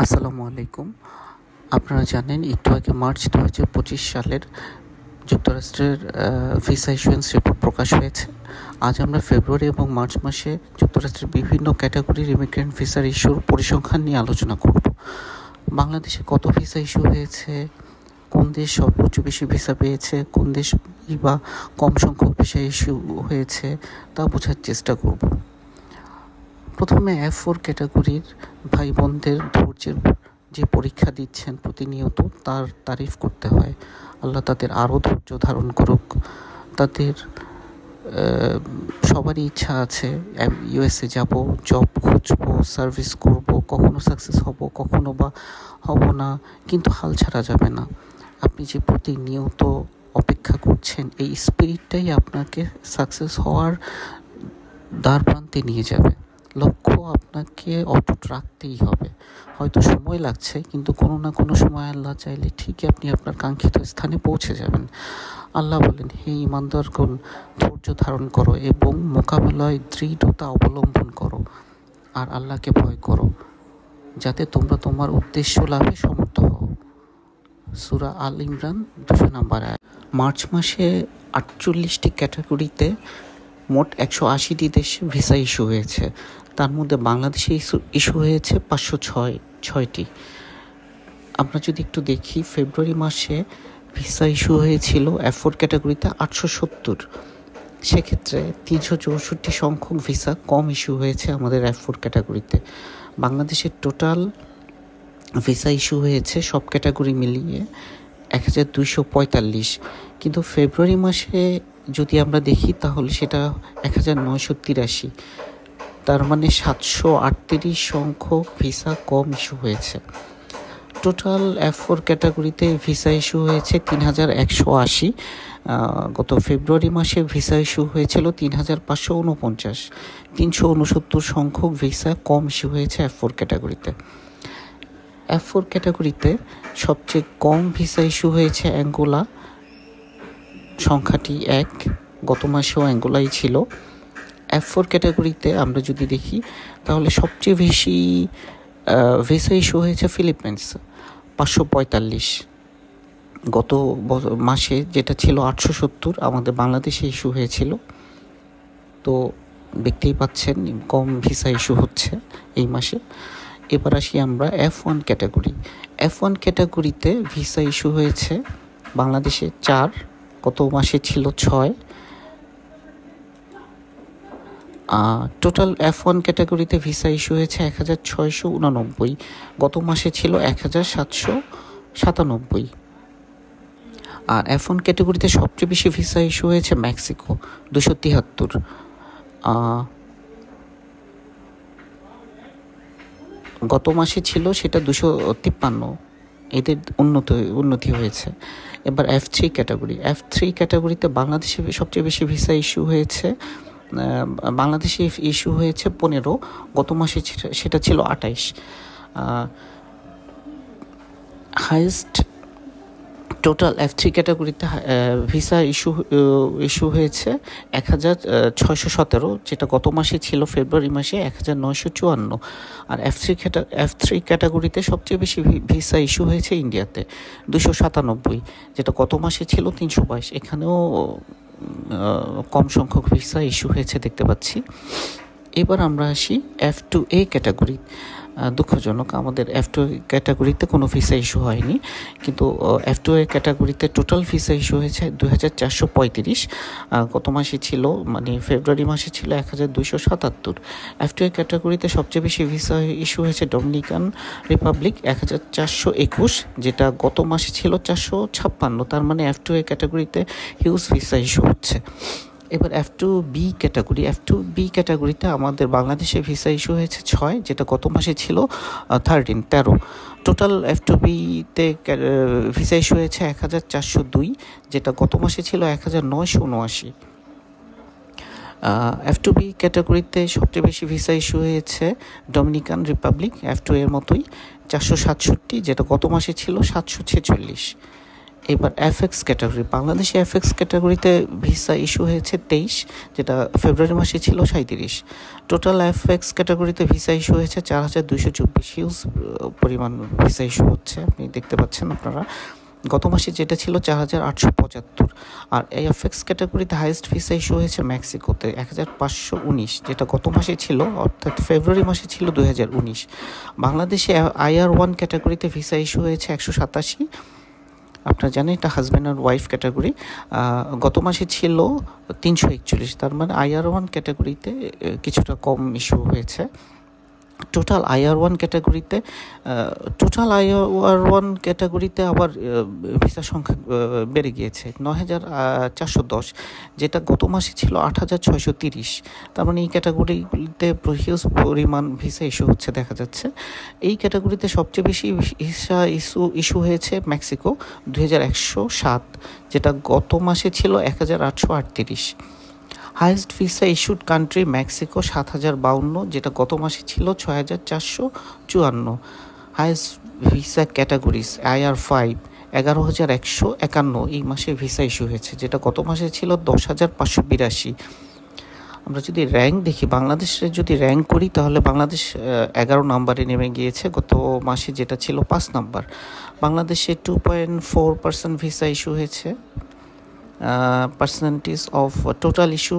আসসালামু আলাইকুম। আপনারা জানেন একটু আগে মার্চ 2025 সালের যুক্তরাষ্ট্রের ভিসা ইস্যুয়েন্স রিপোর্ট প্রকাশ হয়েছে। আজ আমরা ফেব্রুয়ারি এবং মার্চ মাসে যুক্তরাষ্ট্রের বিভিন্ন ক্যাটাগরির ইমিগ্রেন্ট ভিসার ইস্যুর পরিসংখ্যান নিয়ে আলোচনা করব। বাংলাদেশে কত ভিসা ইস্যু হয়েছে, কোন দেশ সর্বোচ্চ বেশি ভিসা পেয়েছে, কোন দেশ বা কম সংখ্যক ভিসা ইস্যু হয়েছে তা বোঝার চেষ্টা করব। প্রথমে F4 ক্যাটাগরির ভাই বোনদের ধৈর্যের যে পরীক্ষা দিচ্ছেন প্রতিনিয়ত তার তারিফ করতে হয়। আল্লাহ তাদের আরও ধৈর্য ধারণ করুক। তাদের সবারই ইচ্ছা আছে ইউএসএ যাব, জব খুঁজবো, সার্ভিস করব, কখনো সাকসেস হব, কখনো বা হব না, কিন্তু হাল ছাড়া যাবে না। আপনি যে প্রতিনিয়ত অপেক্ষা করছেন, এই স্পিরিটটাই আপনাকে সাকসেস হওয়ার দ্বার প্রান্তে নিয়ে যাবে। লক্ষ্য আপনাকে অটুট রাখতেই হবে। হয়তো সময় লাগছে, কিন্তু কোনো না কোনো সময় আল্লাহ চাইলে ঠিকই আপনি আপনার কাঙ্ক্ষিত স্থানে পৌঁছে যাবেন। আল্লাহ বলেন, হে ঈমানদারগণ, ধৈর্য ধারণ করো এবং মোকাবেলায় দৃঢ়তা অবলম্বন করো, আর আল্লাহকে ভয় করো, যাতে তোমরা তোমার উদ্দেশ্য লাভে সমর্থ হও। সূরা আল ইমরান 200 নম্বর আয়াত। মার্চ মাসে 48টি ক্যাটাগরিতে মোট 180টি দেশে ভিসা ইস্যু হয়েছে। তার মধ্যে বাংলাদেশে ইস্যু হয়েছে 506টি। আমরা যদি একটু দেখি, ফেব্রুয়ারি মাসে ভিসা ইস্যু হয়েছিল F4 ক্যাটাগরিতে 870। সেক্ষেত্রে 364 সংখ্যক ভিসা কম ইস্যু হয়েছে আমাদের F4 ক্যাটাগরিতে। বাংলাদেশের টোটাল ভিসা ইস্যু হয়েছে সব ক্যাটাগরি মিলিয়ে 1245, কিন্তু ফেব্রুয়ারি মাসে যদি আমরা দেখি তাহলে সেটা 1983। তার মানে 738 সংখ্যক ভিসা কম ইস্যু হয়েছে। টোটাল F4 ক্যাটাগরিতে ভিসা ইস্যু হয়েছে 3180। গত ফেব্রুয়ারি মাসে ভিসা ইস্যু হয়েছিল 3549। 369 সংখ্যক ভিসা কম ইস্যু হয়েছে F4 ক্যাটাগরিতে। F4 ক্যাটাগরিতে সবচেয়ে কম ভিসা ইস্যু হয়েছে অ্যাঙ্গোলা, সংখ্যাটি 1। গত মাসেও অ্যাঙ্গোলাই ছিল। F4 ক্যাটাগরিতে আমরা যদি দেখি তাহলে সবচেয়ে বেশি ভিসা ইস্যু হয়েছে ফিলিপিন্স, 545। গত মাসে যেটা ছিল 870 আমাদের বাংলাদেশে ইস্যু হয়েছিল। তো দেখতেই পাচ্ছেন কম ভিসা ইস্যু হচ্ছে এই মাসে। এবার আসি আমরা F1 ক্যাটাগরি। F1 ক্যাটাগরিতে ভিসা ইস্যু হয়েছে বাংলাদেশে 4, গত মাসে ছিল 6। টোটাল F1 ক্যাটাগরিতে ভিসা ইস্যু হয়েছে 1689, গত মাসে ছিল 1797। আর F1 ক্যাটাগরিতে সবচেয়ে বেশি ভিসা ইস্যু হয়েছে মেক্সিকো, 273। গত মাসে ছিল সেটা 253। এদের উন্নতি হয়েছে। এবার F3 ক্যাটাগরি। F3 ক্যাটাগরিতে বাংলাদেশে সবচেয়ে বেশি ভিসা ইস্যু হয়েছে, বাংলাদেশে ইস্যু হয়েছে 15, গত মাসে সেটা ছিল 28। হাইয়েস্ট টোটাল F3 ক্যাটাগরিতে ভিসা ইস্যু হয়েছে 1617, যেটা গত মাসে ছিল ফেব্রুয়ারি মাসে 1954। আর F3 ক্যাটাগরিতে সবচেয়ে বেশি ভিসা ইস্যু হয়েছে ইন্ডিয়াতে, 297, যেটা গত মাসে ছিল 322। এখানেও কম সংখ্যক ভিসা ইস্যু হয়েছে দেখতে পাচ্ছি। এবার আমরা আসি F2A ক্যাটাগরি। দুঃখজনক, আমাদের F2A ক্যাটাগরিতে কোনো ভিসা ইস্যু হয়নি, কিন্তু F2A ক্যাটাগরিতে টোটাল ভিসা ইস্যু হয়েছে 2435। গত মাসে ছিল, মানে ফেব্রুয়ারি মাসে ছিল 1277। F2A ক্যাটাগরিতে সবচেয়ে বেশি ভিসা ইস্যু হয়েছে ডোমিনিকান রিপাবলিক, 1421, যেটা গত মাসে ছিল 456। তার মানে F2A ক্যাটাগরিতে হিউজ ভিসা ইস্যু হচ্ছে। এবার F2B ক্যাটাগরি। F2B ক্যাটাগরিতে আমাদের বাংলাদেশে ভিসা ইস্যু হয়েছে 6, যেটা গত মাসে ছিল 13। টোটাল F2Bতে ভিসা ইস্যু হয়েছে 1402, যেটা গত মাসে ছিল 1979। F2B ক্যাটাগরিতে সবচেয়ে বেশি ভিসা ইস্যু হয়েছে ডোমিনিকান রিপাবলিক, F2 এর মতোই, 467, যেটা গত মাসে ছিল 746। এবার এফএক্স ক্যাটাগরি, বাংলাদেশে এফএক্স ক্যাটাগরিতে ভিসা ইস্যু হয়েছে 23, যেটা ফেব্রুয়ারি মাসে ছিল 37। টোটাল এফএক্স ক্যাটাগরিতে ভিসা ইস্যু হয়েছে 4224, হিউজ পরিমাণ ভিসা ইস্যু হচ্ছে, আপনি দেখতে পাচ্ছেন আপনারা। গত মাসে যেটা ছিল 4875, আর এই এফএক্স ক্যাটাগরিতে হাইয়েস্ট ভিসা ইস্যু হয়েছে মেক্সিকোতে 1519, যেটা গত মাসে ছিল, অর্থাৎ ফেব্রুয়ারি মাসে ছিল 2019। বাংলাদেশে IR1 ক্যাটাগরিতে ভিসা ইস্যু হয়েছে 187, আপনারা জানেন এটা হাজব্যান্ড আর ওয়াইফ ক্যাটাগরি। গত মাসে ছিল 341, তার মানে IR1 ক্যাটাগরিতে কিছুটা কম ইস্যু হয়েছে। টোটাল IR1 ক্যাটাগরিতে আবার ভিসার সংখ্যা বেড়ে গিয়েছে 9410, যেটা গত মাসে ছিল 8630। তার মানে এই ক্যাটাগরিগুলিতে হিউজ পরিমাণ ভিসা ইস্যু হচ্ছে দেখা যাচ্ছে। এই ক্যাটাগরিতে সবচেয়ে বেশি ভিসা ইস্যু হয়েছে মেক্সিকো 2107, যেটা গত মাসে ছিল 1838। Highest visa issued country Mexico 7052, যেটা গত মাসে ছিল 6454। হাইয়েস্ট ভিসা ক্যাটাগরিজ IR5 11151, এই মাসে ভিসা ইস্যু হয়েছে, যেটা গত মাসে ছিল 10582। আমরা যদি র্যাঙ্ক দেখি, বাংলাদেশে যদি র্যাঙ্ক করি তাহলে বাংলাদেশ 11 নম্বরে নেমে গিয়েছে গত মাসে, যেটা ছিল 5 নম্বর। বাংলাদেশে 2.4% ভিসা ইস্যু হয়েছে। Percentage of total issue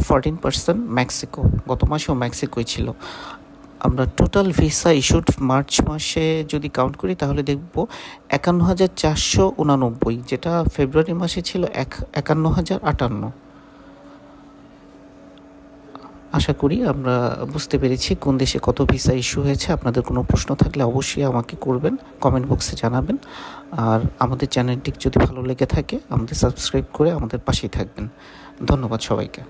14%, Mexico, গত মাসেও মেক্সিকোই ছিল। আমরা টোটাল ভিসা ইস্যুড মার্চ মাসে যদি কাউন্ট করি তাহলে দেখব 51489, যেটা ফেব্রুয়ারি মাসে ছিল 51058। আশা করি আমরা বুঝতে পেরেছি কোন দেশে কত ভিসা ইস্যু হয়েছে। আপনাদের কোনো প্রশ্ন থাকলে অবশ্যই আমাকে করবেন, কমেন্ট বক্সে জানাবেন। আর আমাদের চ্যানেলটি যদি ভালো লেগে থাকে আমাদের সাবস্ক্রাইব করে আমাদের পাশেই থাকবেন। ধন্যবাদ সবাইকে।